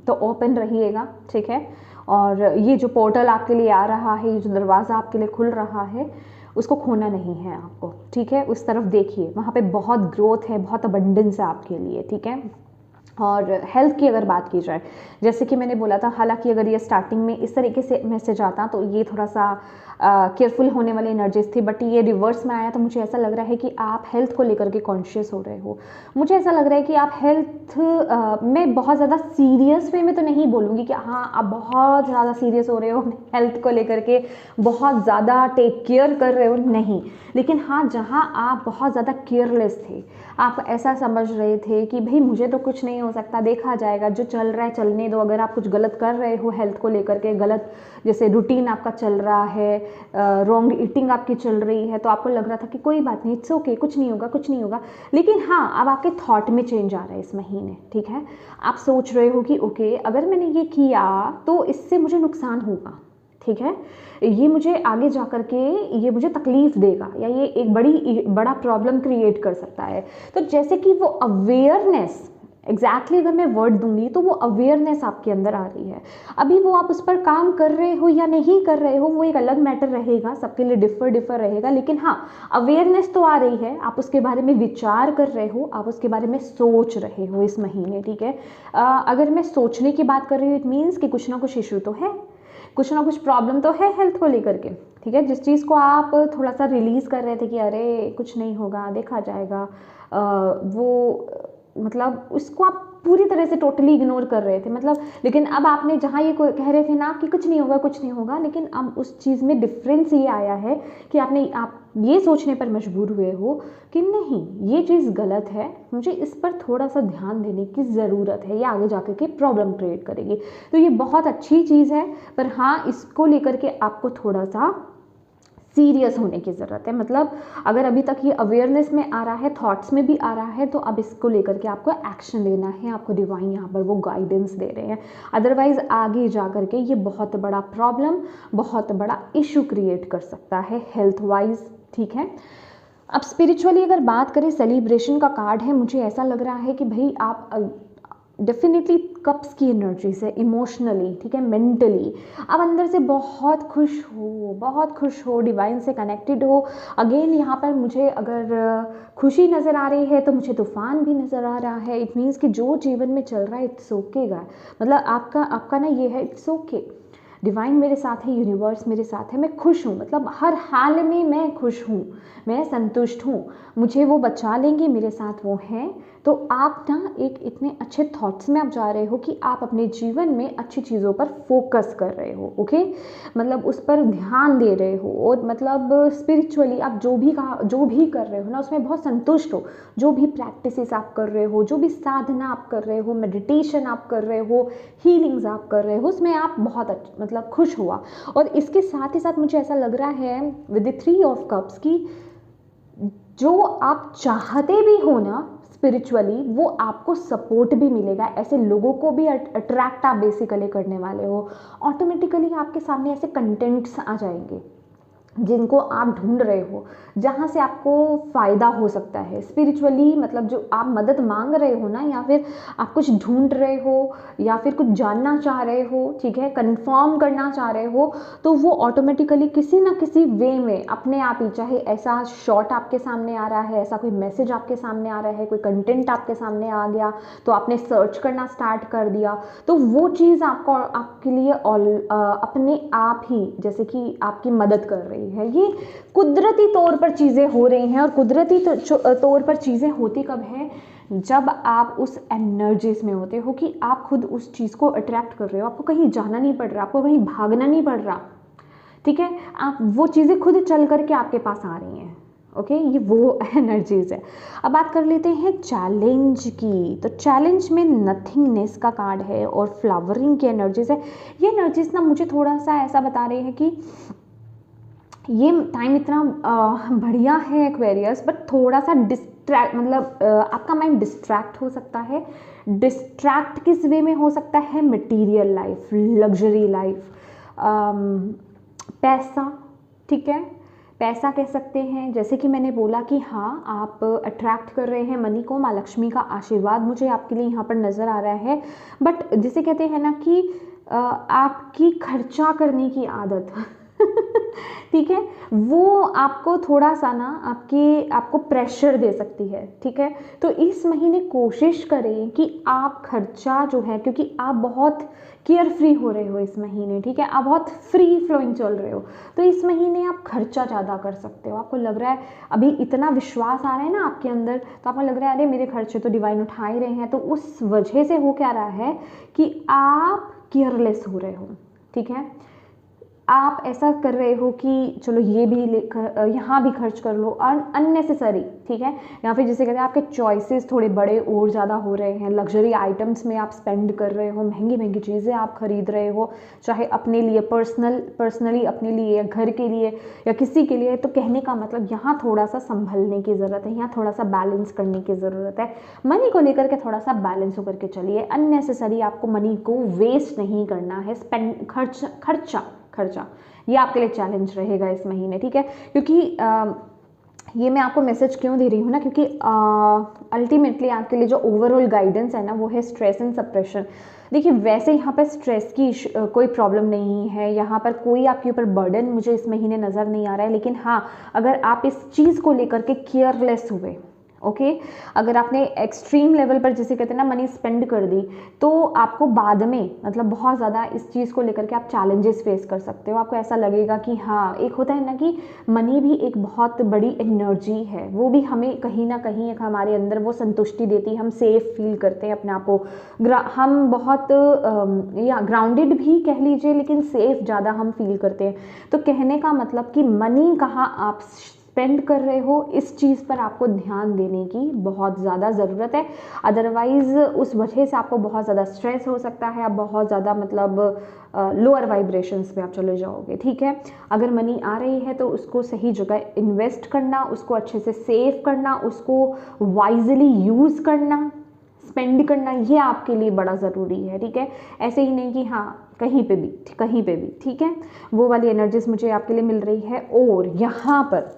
A: तो ओपन रहिएगा। ठीक है, और ये जो पोर्टल आपके लिए आ रहा है, ये जो दरवाज़ा आपके लिए खुल रहा है, उसको खोना नहीं है आपको। ठीक है, उस तरफ देखिए, वहाँ पे बहुत ग्रोथ है, बहुत अबंडेंस है आपके लिए। ठीक है, और हेल्थ की अगर बात की जाए, जैसे कि मैंने बोला था, हालांकि अगर ये स्टार्टिंग में इस तरीके से मैसेज आता तो ये थोड़ा सा केयरफुल होने वाली एनर्जीज थी, बट ये रिवर्स में आया तो मुझे ऐसा लग रहा है कि आप हेल्थ को लेकर के कॉन्शियस हो रहे हो। मुझे ऐसा लग रहा है कि आप हेल्थ में बहुत ज़्यादा सीरियस वे में तो नहीं बोलूँगी कि हाँ आप बहुत ज़्यादा सीरियस हो रहे हो हेल्थ को लेकर के, बहुत ज़्यादा टेक केयर कर रहे हो, नहीं, लेकिन हाँ जहाँ आप बहुत ज़्यादा केयरलेस थे, आप ऐसा समझ रहे थे कि भाई मुझे तो कुछ नहीं हो सकता, देखा जाएगा, जो चल रहा है चलने दो, अगर आप कुछ गलत कर रहे हो हेल्थ को लेकर के, गलत जैसे रूटीन आपका चल रहा है, रॉन्ग ईटिंग आपकी चल रही है, तो आपको लग रहा था कि कोई बात नहीं, इट्स ओके, कुछ नहीं होगा, कुछ नहीं होगा। लेकिन हाँ अब आपके थॉट में चेंज आ रहा है इस महीने, ठीक है, आप सोच रहे हो कि ओके अगर मैंने ये किया तो इससे मुझे नुकसान होगा, ठीक है, ये मुझे आगे जा कर के ये मुझे तकलीफ देगा, या ये एक बड़ा प्रॉब्लम क्रिएट कर सकता है। तो जैसे कि वो अवेयरनेस, एग्जैक्टली अगर मैं वर्ड दूंगी तो वो अवेयरनेस आपके अंदर आ रही है। अभी वो आप उस पर काम कर रहे हो या नहीं कर रहे हो वो एक अलग मैटर रहेगा, सबके लिए डिफर रहेगा, लेकिन हाँ अवेयरनेस तो आ रही है, आप उसके बारे में विचार कर रहे हो, आप उसके बारे में सोच रहे हो इस महीने, ठीक है। अगर मैं सोचने की बात कर रही हूँ, इट मीन्स कि कुछ ना कुछ इशू तो है, कुछ ना कुछ प्रॉब्लम तो है हेल्थ को लेकर के, ठीक है। जिस चीज़ को आप थोड़ा सा रिलीज़ कर रहे थे कि अरे कुछ नहीं होगा, देखा जाएगा, वो मतलब उसको आप पूरी तरह से टोटली इग्नोर कर रहे थे, मतलब, लेकिन अब आपने जहाँ ये कह रहे थे ना कि कुछ नहीं होगा कुछ नहीं होगा, लेकिन अब उस चीज़ में डिफरेंस ये आया है कि आप ये सोचने पर मजबूर हुए हो कि नहीं ये चीज़ गलत है, मुझे इस पर थोड़ा सा ध्यान देने की ज़रूरत है, ये आगे जाकर के प्रॉब्लम क्रिएट करेगी। तो ये बहुत अच्छी चीज़ है, पर हाँ इसको लेकर के आपको थोड़ा सा सीरियस होने की ज़रूरत है। मतलब अगर अभी तक ये अवेयरनेस में आ रहा है, थॉट्स में भी आ रहा है, तो अब इसको लेकर के आपको एक्शन लेना है, आपको डिवाइन यहाँ पर वो गाइडेंस दे रहे हैं। अदरवाइज़ आगे जा कर के ये बहुत बड़ा प्रॉब्लम, बहुत बड़ा इशू क्रिएट कर सकता है हेल्थ वाइज, ठीक है। अब स्पिरिचुअली अगर बात करें, सेलिब्रेशन का कार्ड है, मुझे ऐसा लग रहा है कि भाई आप डेफिनेटली कप्स की एनर्जी से इमोशनली, ठीक है, मेंटली आप अंदर से बहुत खुश हो, डिवाइन से कनेक्टेड हो। अगेन यहाँ पर मुझे अगर खुशी नज़र आ रही है तो मुझे तूफान भी नज़र आ रहा है। इट मीन्स कि जो जीवन में चल रहा है इट्स ओके गाय, मतलब आपका ना ये है, इट्स ओके, डिवाइन मेरे साथ है, यूनिवर्स मेरे साथ है, मैं खुश हूँ, मतलब हर हाल में मैं खुश हूँ, मैं संतुष्ट हूँ, मुझे वो बचा लेंगे, मेरे साथ वो हैं। तो आप ना एक इतने अच्छे थॉट्स में आप जा रहे हो कि आप अपने जीवन में अच्छी चीज़ों पर फोकस कर रहे हो, ओके, मतलब उस पर ध्यान दे रहे हो, और मतलब स्पिरिचुअली आप जो भी कर रहे हो ना उसमें बहुत संतुष्ट हो। जो भी प्रैक्टिसेस आप कर रहे हो, जो भी साधना आप कर रहे हो, मेडिटेशन आप कर रहे हो, हीलिंग्स आप कर रहे हो, उसमें आप बहुत मतलब खुश हुआ। और इसके साथ ही साथ मुझे ऐसा लग रहा है विद द 3 ऑफ कप्स की जो आप चाहते भी हो ना स्पिरिचुअली वो आपको सपोर्ट भी मिलेगा, ऐसे लोगों को भी अट्रैक्ट आप बेसिकली करने वाले हो। ऑटोमेटिकली आपके सामने ऐसे कंटेंट्स आ जाएंगे जिनको आप ढूंढ रहे हो, जहाँ से आपको फ़ायदा हो सकता है स्पिरिचुअली, मतलब जो आप मदद मांग रहे हो ना, या फिर आप कुछ ढूंढ रहे हो, या फिर कुछ जानना चाह रहे हो, ठीक है, कंफर्म करना चाह रहे हो, तो वो ऑटोमेटिकली किसी ना किसी वे में अपने आप ही, चाहे ऐसा शॉट आपके सामने आ रहा है, ऐसा कोई मैसेज आपके सामने आ रहा है, कोई कंटेंट आपके सामने आ गया तो आपने सर्च करना स्टार्ट कर दिया, तो वो चीज़ आपके लिए अपने आप ही जैसे कि आपकी मदद कर रही है। ये कुदरती तौर पर चीज़ें हो रही हैं, और कुदरती तौर पर चीज़ें होती कब हैं, जब आप उस एनर्जीज में होते हो कि आप खुद उस चीज़ को अट्रैक्ट कर रहे हो, आपको कहीं जाना नहीं पड़ रहा, आपको कहीं भागना नहीं पड़ रहा, ठीक है, आप वो चीज़ें खुद चल करके आपके पास आ रही हैं, ओके, ये वो एनर्जीज है। अब बात कर लेते हैं चैलेंज की। तो चैलेंज में नथिंगनेस का कार्ड है और फ्लावरिंग की एनर्जीज है। ये एनर्जीज ना मुझे थोड़ा सा ऐसा बता रहे हैं कि ये टाइम इतना बढ़िया है एक्वेरियस, बट थोड़ा सा डिस्ट्रैक्ट, मतलब आपका माइंड डिस्ट्रैक्ट हो सकता है। डिस्ट्रैक्ट किस वे में हो सकता है? मटेरियल लाइफ, लग्जरी लाइफ, पैसा, ठीक है, पैसा कह सकते हैं। जैसे कि मैंने बोला कि हाँ आप अट्रैक्ट कर रहे हैं मनी को, माँ लक्ष्मी का आशीर्वाद मुझे आपके लिए यहाँ पर नज़र आ रहा है। बट जिसे कहते हैं ना कि आपकी खर्चा करने की आदत ठीक है, वो आपको थोड़ा सा ना आपको प्रेशर दे सकती है। ठीक है, तो इस महीने कोशिश करें कि आप खर्चा जो है, क्योंकि आप बहुत केयर फ्री हो रहे हो इस महीने, ठीक है, आप बहुत फ्री फ्लोइंग चल रहे हो, तो इस महीने आप खर्चा ज़्यादा कर सकते हो। आपको लग रहा है अभी इतना विश्वास आ रहा है ना आपके अंदर, तो आपको लग रहा है अरे मेरे खर्चे तो डिवाइन उठा ही रहे हैं, तो उस वजह से हो क्या रहा है कि आप केयरलेस हो रहे हो। ठीक है, आप ऐसा कर रहे हो कि चलो ये भी यहाँ भी खर्च कर लो अननेसेसरी। ठीक है, या फिर जिसे कहते हैं आपके चॉइसेस थोड़े बड़े और ज़्यादा हो रहे हैं, लग्जरी आइटम्स में आप स्पेंड कर रहे हो, महंगी महंगी चीज़ें आप खरीद रहे हो, चाहे अपने लिए पर्सनली अपने लिए, घर के लिए या किसी के लिए। तो कहने का मतलब यहाँ थोड़ा सा संभलने की ज़रूरत है, यहाँ थोड़ा सा बैलेंस करने की ज़रूरत है। मनी को लेकर के थोड़ा सा बैलेंस होकर के चलिए, अननेसेसरी आपको मनी को वेस्ट नहीं करना है। खर्चा ये आपके लिए चैलेंज रहेगा इस महीने। ठीक है, क्योंकि ये मैं आपको मैसेज क्यों दे रही हूँ ना, क्योंकि अल्टीमेटली आपके लिए जो ओवरऑल गाइडेंस है ना वो है स्ट्रेस एंड सप्रेशन। देखिए, वैसे यहाँ पर स्ट्रेस की कोई प्रॉब्लम नहीं है, यहाँ पर कोई आपके ऊपर बर्डन मुझे इस महीने नज़र नहीं आ रहा है। लेकिन हाँ, अगर आप इस चीज़ को लेकर के केयरलेस हुए, ओके, अगर आपने एक्सट्रीम लेवल पर जिसे कहते हैं ना मनी स्पेंड कर दी, तो आपको बाद में मतलब बहुत ज़्यादा इस चीज़ को लेकर के आप चैलेंजेस फेस कर सकते हो। आपको ऐसा लगेगा कि हाँ, एक होता है ना कि मनी भी एक बहुत बड़ी एनर्जी है, वो भी हमें कहीं ना कहीं एक हमारे अंदर वो संतुष्टि देती है, हम सेफ फील करते हैं अपने आप को, हम बहुत या ग्राउंडेड भी कह लीजिए, लेकिन सेफ ज़्यादा हम फील करते हैं। तो कहने का मतलब कि मनी कहाँ आप स्पेंड कर रहे हो, इस चीज़ पर आपको ध्यान देने की बहुत ज़्यादा ज़रूरत है। अदरवाइज़ उस वजह से आपको बहुत ज़्यादा स्ट्रेस हो सकता है, आप बहुत ज़्यादा मतलब लोअर वाइब्रेशंस पे आप चले जाओगे। ठीक है, अगर मनी आ रही है तो उसको सही जगह इन्वेस्ट करना, उसको अच्छे से सेव करना, उसको वाइजली यूज़ करना, स्पेंड करना, ये आपके लिए बड़ा ज़रूरी है। ठीक है, ऐसे ही नहीं कि हाँ कहीं पे भी। ठीक है, वो वाली एनर्जीज मुझे आपके लिए मिल रही है। और यहाँ पर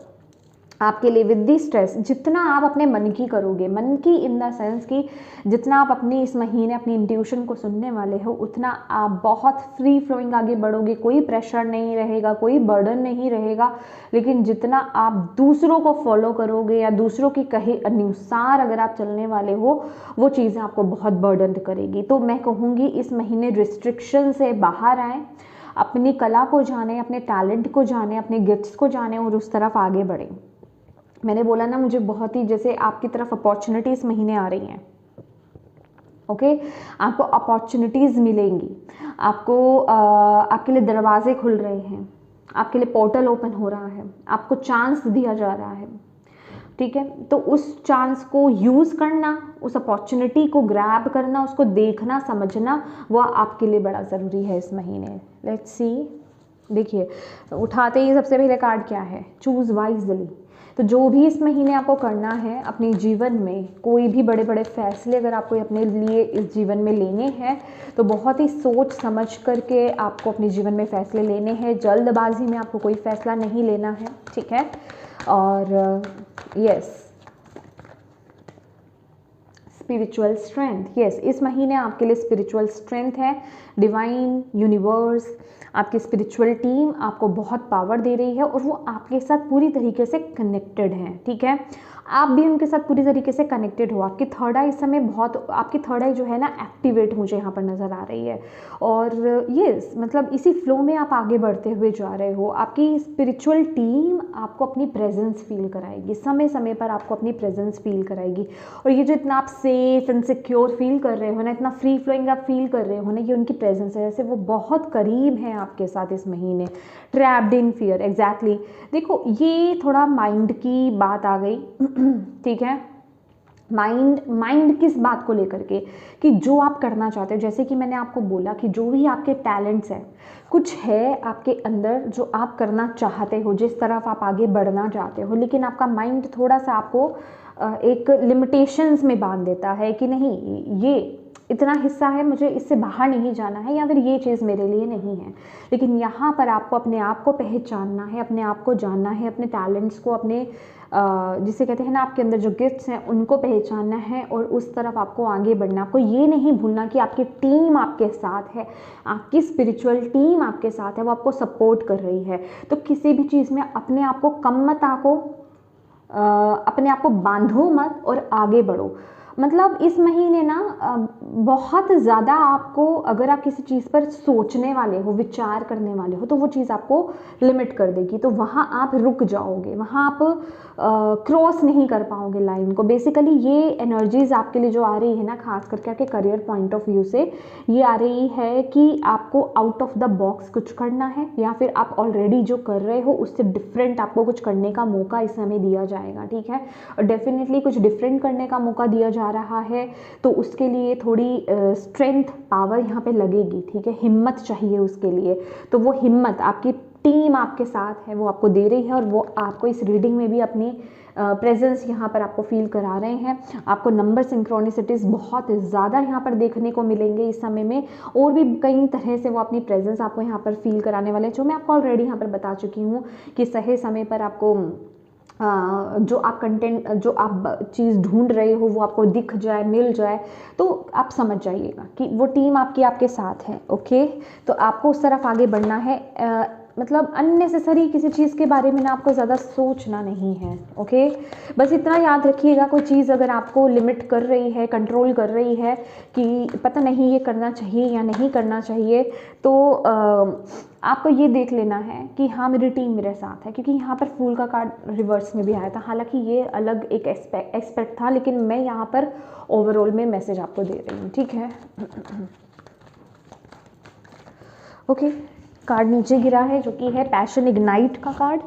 A: आपके लिए विद दी स्ट्रेस, जितना आप अपने मन की करोगे, मन की इन द सेंस कि जितना आप अपनी इस महीने अपनी इंट्यूशन को सुनने वाले हो, उतना आप बहुत फ्री फ्लोइंग आगे बढ़ोगे, कोई प्रेशर नहीं रहेगा, कोई बर्डन नहीं रहेगा। लेकिन जितना आप दूसरों को फॉलो करोगे या दूसरों के कहे अनुसार अगर आप चलने वाले हो, वो चीज़ें आपको बहुत बर्डन करेगी। तो मैं कहूँगी इस महीने रिस्ट्रिक्शन से बाहर आएँ, अपनी कला को जाने, अपने टैलेंट को जाने, अपने गिफ्ट्स को जाने और उस तरफ आगे बढ़ें। मैंने बोला ना, मुझे बहुत ही जैसे आपकी तरफ अपॉर्चुनिटी इस महीने आ रही हैं। ओके, आपको अपॉर्चुनिटीज़ मिलेंगी, आपको आपके लिए दरवाजे खुल रहे हैं, आपके लिए पोर्टल ओपन हो रहा है, आपको चांस दिया जा रहा है। ठीक है, तो उस चांस को यूज़ करना, उस अपॉर्चुनिटी को ग्रैब करना, उसको देखना समझना, वह आपके लिए बड़ा ज़रूरी है इस महीने। लेट्स सी, देखिए उठाते ही सबसे पहले कार्ड क्या है, चूज़ वाइजली। तो जो भी इस महीने आपको करना है अपने जीवन में, कोई भी बड़े बड़े फैसले अगर आपको अपने लिए इस जीवन में लेने हैं, तो बहुत ही सोच समझ करके आपको अपने जीवन में फैसले लेने हैं। जल्दबाजी में आपको कोई फैसला नहीं लेना है। ठीक है, और यस, स्पिरिचुअल स्ट्रेंथ, यस, इस महीने आपके लिए स्पिरिचुअल स्ट्रेंथ है। डिवाइन यूनिवर्स, आपकी स्पिरिचुअल टीम आपको बहुत पावर दे रही है और वो आपके साथ पूरी तरीके से कनेक्टेड है। ठीक है, आप भी उनके साथ पूरी तरीके से कनेक्टेड हो। आपकी थर्ड आई इस समय बहुत, आपकी थर्ड आई जो है ना एक्टिवेट मुझे यहाँ पर नज़र आ रही है। और यस, मतलब इसी फ्लो में आप आगे बढ़ते हुए जा रहे हो। आपकी स्पिरिचुअल टीम आपको अपनी प्रेजेंस फील कराएगी, समय समय पर आपको अपनी प्रेजेंस फील कराएगी। और ये जो इतना आप सेफ एंड सिक्योर फील कर रहे हो ना, इतना फ्री फ्लोइंग आप फील कर रहे हो ना, ये उनकी प्रेजेंस है। जैसे वो बहुत करीब हैं आपके साथ इस महीने। Trapped in fear, exactly. देखो, ये थोड़ा माइंड की बात आ गई। ठीक है, माइंड किस बात को लेकर के, कि जो आप करना चाहते हो, जैसे कि मैंने आपको बोला कि जो भी आपके टैलेंट्स हैं, कुछ है आपके अंदर जो आप करना चाहते हो, जिस तरफ आप आगे बढ़ना चाहते हो, लेकिन आपका माइंड थोड़ा सा आपको एक लिमिटेशंस में बांध देता है कि नहीं, ये इतना हिस्सा है, मुझे इससे बाहर नहीं जाना है, या फिर ये चीज़ मेरे लिए नहीं है। लेकिन यहाँ पर आपको अपने आप को पहचानना है, अपने आप को जानना है, अपने टैलेंट्स को, अपने जिसे कहते हैं ना आपके अंदर जो गिफ्ट्स हैं उनको पहचानना है और उस तरफ आपको आगे बढ़ना। आपको ये नहीं भूलना कि आपकी टीम आपके साथ है, आपकी स्पिरिचुअल टीम आपके साथ है, वो आपको सपोर्ट कर रही है। तो किसी भी चीज़ में अपने आप को कम मत आको, अपने आप को बांधो मत और आगे बढ़ो। मतलब इस महीने ना बहुत ज़्यादा आपको, अगर आप किसी चीज़ पर सोचने वाले हो, विचार करने वाले हो, तो वो चीज़ आपको लिमिट कर देगी। तो वहाँ आप रुक जाओगे, वहाँ आप क्रॉस नहीं कर पाओगे लाइन को। बेसिकली ये एनर्जीज आपके लिए जो आ रही है ना, खास करके आपके करियर पॉइंट ऑफ व्यू से ये आ रही है कि आपको आउट ऑफ द बॉक्स कुछ करना है, या फिर आप ऑलरेडी जो कर रहे हो उससे डिफरेंट आपको कुछ करने का मौका इस समय दिया जाएगा, ठीक है। और डेफिनेटली कुछ डिफरेंट करने का मौका दिया जा रहा है, तो उसके लिए थोड़ी स्ट्रेंथ, पावर यहाँ पे लगेगी, ठीक है। हिम्मत चाहिए उसके लिए, तो वो हिम्मत आपकी टीम आपके साथ है, वो आपको दे रही है, और वो आपको इस रीडिंग में भी अपनी प्रेजेंस यहाँ पर आपको फील करा रहे हैं। आपको नंबर सिंक्रोनिसिटीज़ बहुत ज़्यादा यहाँ पर देखने को मिलेंगे इस समय में, और भी कई तरह से वो अपनी प्रेजेंस आपको यहाँ पर फील कराने वाले हैं, जो मैं आपको ऑलरेडी यहाँ पर बता चुकी हूँ कि सही समय पर आपको जो आप कंटेंट, जो आप चीज़ ढूंढ रहे हो वो आपको दिख जाए, मिल जाए, तो आप समझ जाइएगा कि वो टीम आपकी आपके साथ है, ओके। तो आपको उस तरफ आगे बढ़ना है। मतलब अननेसेसरी किसी चीज़ के बारे में ना आपको ज़्यादा सोचना नहीं है, ओके। बस इतना याद रखिएगा, कोई चीज़ अगर आपको लिमिट कर रही है, कंट्रोल कर रही है कि पता नहीं ये करना चाहिए या नहीं करना चाहिए, तो आपको ये देख लेना है कि हाँ मेरी टीम मेरे साथ है। क्योंकि यहाँ पर फूल का कार्ड रिवर्स में भी आया था, हालांकि ये अलग एक एस्पेक्ट था, लेकिन मैं यहाँ पर ओवरऑल में मैसेज आपको दे रही हूँ, ठीक है। ओके, कार्ड नीचे गिरा है जो कि है पैशन इग्नाइट का card.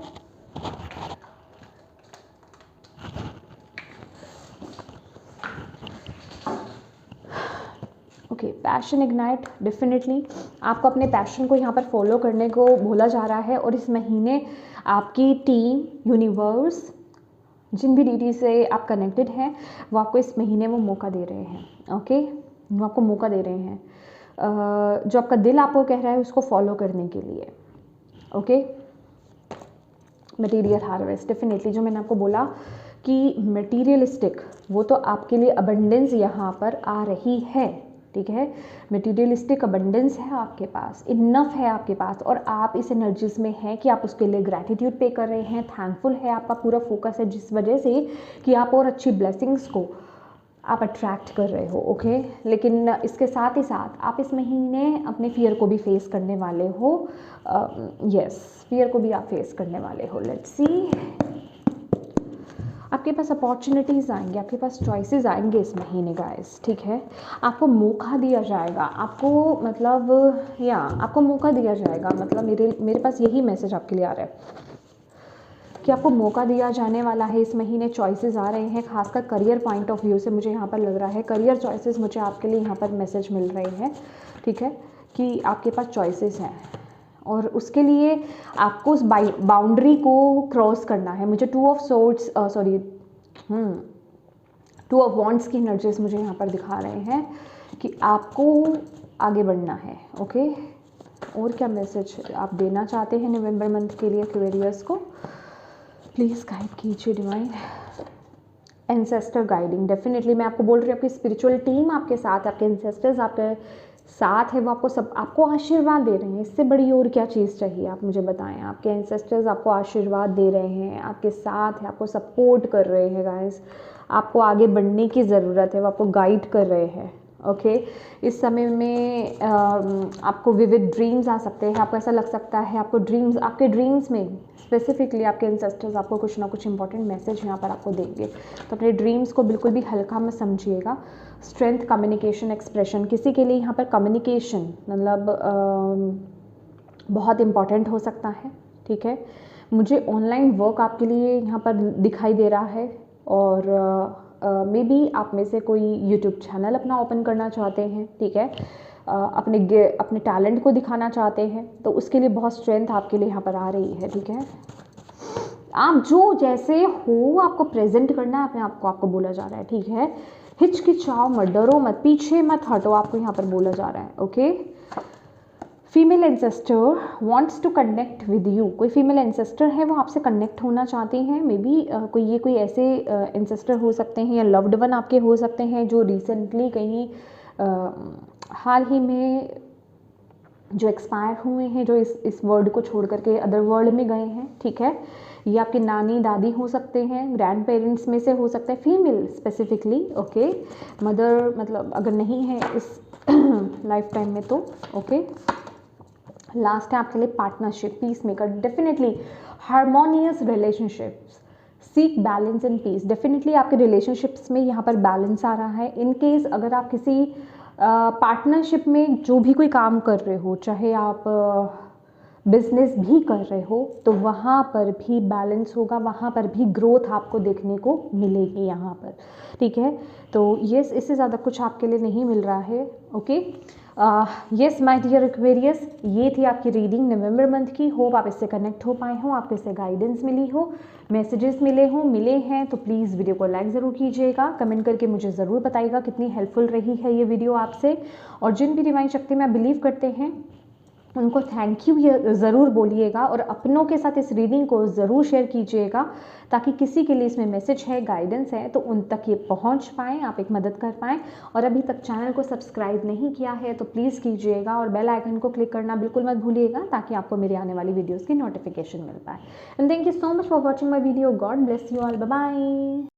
A: Okay, passion ignite, definitely आपको अपने पैशन को यहाँ पर फॉलो करने को बोला जा रहा है, और इस महीने आपकी टीम, यूनिवर्स, जिन भी डीटी से आप कनेक्टेड हैं, वो आपको इस महीने वो मौका दे रहे हैं, ओके। वो आपको मौका दे रहे हैं, जो आपका दिल आपको कह रहा है उसको फॉलो करने के लिए, ओके। मटेरियल हार्वेस्ट, डेफिनेटली जो मैंने आपको बोला कि मटेरियलिस्टिक, वो तो आपके लिए अबंडेंस यहाँ पर आ रही है, ठीक है। मटेरियलिस्टिक अबंडेंस है आपके पास, इनफ है आपके पास, और आप इस एनर्जीज में हैं कि आप उसके लिए ग्रैटिट्यूड पे कर रहे हैं, थैंकफुल है, आपका पूरा फोकस है, जिस वजह से कि आप और अच्छी ब्लेसिंग्स को आप अट्रैक्ट कर रहे हो, ओके। लेकिन इसके साथ ही साथ आप इस महीने अपने फियर को भी फेस करने वाले हो, यस, फियर को भी आप फेस करने वाले हो। लेट्स सी, आपके पास अपॉर्चुनिटीज़ आएंगे, आपके पास चॉइसेस आएंगे इस महीने गाइस, ठीक है। आपको मौका दिया जाएगा, आपको मतलब आपको मौका दिया जाएगा, मतलब मेरे पास यही मैसेज आपके लिए आ रहा है कि आपको मौका दिया जाने वाला है इस महीने। चॉइसेस आ रहे हैं, खासकर करियर पॉइंट ऑफ व्यू से मुझे यहाँ पर लग रहा है, करियर चॉइसेस मुझे आपके लिए यहाँ पर मैसेज मिल रहे हैं, ठीक है, कि आपके पास चॉइसेस हैं, और उसके लिए आपको उस बाउंड्री को क्रॉस करना है। मुझे टू ऑफ वॉन्ड्स की एनर्जीज मुझे यहाँ पर दिखा रहे हैं कि आपको आगे बढ़ना है, ओके। और क्या मैसेज आप देना चाहते हैं नवंबर मंथ के लिए एक्वेरियस को, प्लीज़ गाइड कीजिए डिवाइन। एंसेस्टर गाइडिंग, डेफिनेटली मैं आपको बोल रही हूँ, आपकी स्पिरिचुअल टीम आपके साथ, आपके एंसेस्टर्स आपके साथ है, वो आपको आशीर्वाद दे रहे हैं। इससे बड़ी और क्या चीज़ चाहिए, आप मुझे बताएं। आपके एंसेस्टर्स आपको आशीर्वाद दे रहे हैं, आपके साथ है, आपको सपोर्ट कर रहे हैं गाइस, आपको आगे बढ़ने की ज़रूरत है, वो आपको गाइड कर रहे हैं, ओके। इस समय में आपको विविड ड्रीम्स आ सकते हैं, आपको ऐसा लग सकता है आपके ड्रीम्स में स्पेसिफिकली आपके एंसेस्टर्स आपको कुछ ना कुछ इंपॉर्टेंट मैसेज यहाँ पर आपको देंगे। तो अपने ड्रीम्स को बिल्कुल भी हल्का मत समझिएगा। स्ट्रेंथ, कम्युनिकेशन, एक्सप्रेशन, किसी के लिए यहाँ पर कम्युनिकेशन मतलब बहुत इम्पॉर्टेंट हो सकता है, ठीक है। मुझे ऑनलाइन वर्क आपके लिए यहाँ पर दिखाई दे रहा है, और मे बी आप में से कोई यूट्यूब चैनल अपना ओपन करना चाहते हैं, ठीक है, अपने टैलेंट को दिखाना चाहते हैं, तो उसके लिए बहुत स्ट्रेंथ आपके लिए यहाँ पर आ रही है, ठीक है। आप जो जैसे हो आपको प्रेजेंट करना है अपने आप को, आपको बोला जा रहा है, ठीक है। हिचकिचाओ मत, डरो मत, पीछे मत हटो, आपको यहाँ पर बोला जा रहा है। Okay, female ancestor wants to connect with you. कोई फीमेल एंसेस्टर है, वो आपसे कनेक्ट होना चाहते हैं। मे बी कोई ऐसे एंसेस्टर हो सकते हैं या लव्ड वन आपके हो सकते हैं जो रिसेंटली कहीं हाल ही में जो एक्सपायर हुए हैं, जो इस वर्ल्ड को छोड़ करके अदर वर्ल्ड में गए हैं। ठीक है, ये आपकी नानी दादी हो सकते हैं, ग्रैंड पेरेंट्स में से हो सकते हैं, फीमेल स्पेसिफिकली। ओके, मदर मतलब अगर नहीं है इस लाइफ टाइम में तो ओके। लास्ट है आपके लिए partnership, peace maker, definitely harmonious relationships, seek balance and peace. Definitely आपके रिलेशनशिप्स में यहाँ पर बैलेंस आ रहा है। इन केस अगर आप किसी पार्टनरशिप में जो भी कोई काम कर रहे हो, चाहे आप बिजनेस भी कर रहे हो, तो वहाँ पर भी बैलेंस होगा, वहाँ पर भी ग्रोथ आपको देखने को मिलेगी यहाँ पर। ठीक है, तो यस, इससे ज़्यादा कुछ आपके लिए नहीं मिल रहा है। Okay, yes my dear Aquarius, ये थी आपकी रीडिंग नवंबर मंथ की। होप आप इससे कनेक्ट हो पाए हो, आपको इससे गाइडेंस मिली हो, मैसेजेस मिले हैं तो प्लीज़ वीडियो को लाइक ज़रूर कीजिएगा, कमेंट करके मुझे ज़रूर बताइएगा कितनी हेल्पफुल रही है ये वीडियो आपसे। और जिन भी डिवाइन शक्ति में आप बिलीव करते हैं उनको थैंक यू ज़रूर बोलिएगा, और अपनों के साथ इस रीडिंग को ज़रूर शेयर कीजिएगा, ताकि किसी के लिए इसमें मैसेज है, गाइडेंस है, तो उन तक ये पहुंच पाएँ, आप एक मदद कर पाएँ। और अभी तक चैनल को सब्सक्राइब नहीं किया है तो प्लीज़ कीजिएगा, और बेल आइकन को क्लिक करना बिल्कुल मत भूलिएगा, ताकि आपको मेरे आने वाली वीडियोज़ की नोटिफिकेशन मिल पाए। And thank you so much for watching my video. God bless you all, bye bye.